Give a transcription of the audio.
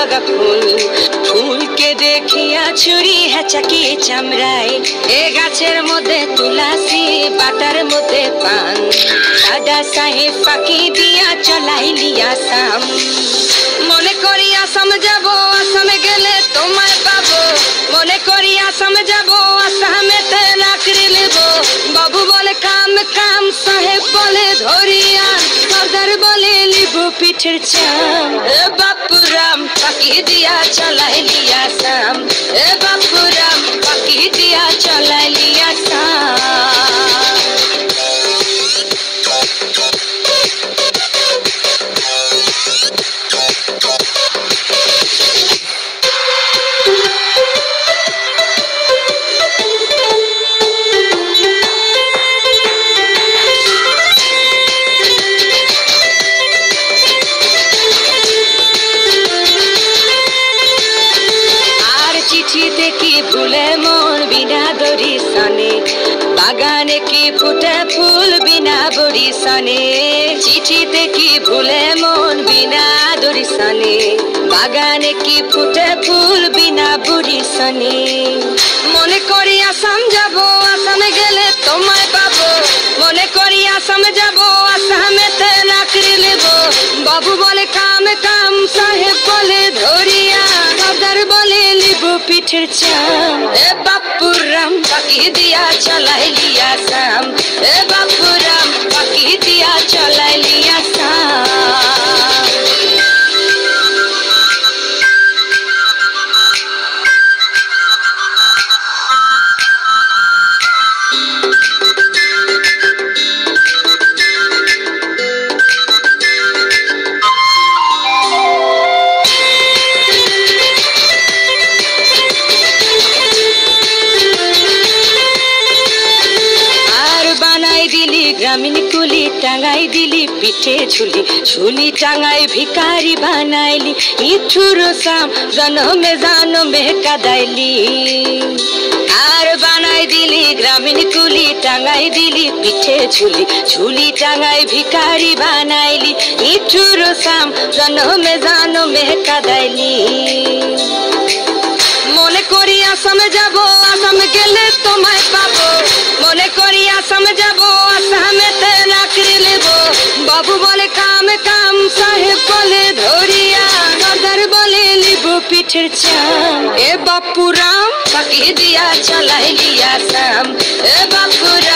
লাগা ফুল ফুলকে দেখিয়া ছুরি হেঁচাকিয়ে চামড়ায় এ গাছের মধ্যে তুলাসী বাটার মধ্যে পান দাদা সাহেব ফাঁকি দিয়া চলাইলি আসাম মনে করি আসাম যাব আসামে গেলে তোমায় পাবো মনে করি আসাম যাব আসামেতে চাকরি নেব বাবু বলে কাম কাম সাহেব বলে ধরিয়া সর্দার বলে লিব পিঠের চাম এ বাপুরাম পাকি দিয়া চলাইলি আসাম এ বাপুরাম পাকি দিয়া চলাইলি আসাম বাগানে কি ফুটে ফুল বিনা বড়ি সনে চিঠিতে কি ভুলে মন বিনা দড়ি সনে বাগানে কি ফুটে ফুল বিনা বড়ি সনে মনে করি আসাম যাব আসামে গেলে তোমায় পাবো মনে করি আসাম যাব আসামেতে চাকরি নেব বাবু বলে কাম কাম সাহেব বলে ধরিয়া সর্দার বলে লিব পিঠের চাম এ বাপুরাম পাকি দিয়া চলাইলি আসাম এ বাপুরাম পাকি দিয়া চলাইলি আসাম গ্রামীণ কুলি টাঙ্গাই দিলি পিঠে ঝুলি ঝুলি টাঙ্গাই ভিকারি বানাইলি ইঠুর সাম জনমে জানমে কাদাইলি আর বানাই দিলি গ্রামীণ কুলি টাঙ্গাই দিলি পিঠে ঝুলি ঝুলি টাঙ্গাই ভিকারি বানাইলি ইঠুর সাম জনমে জানমে কাদাইলি মনে করি আসাম যাব আসাম গেলে তোমায় পাবো মনে করি আসাম যাব আসামেতে চাকরি নেব বাবু বলে কাম কাম সাহেব বলে ধরিয়া সর্দার বলে লিব পিঠের চাম এ বাপুরাম পাকি দিয়া চলাইলি আসাম এ বাপুরাম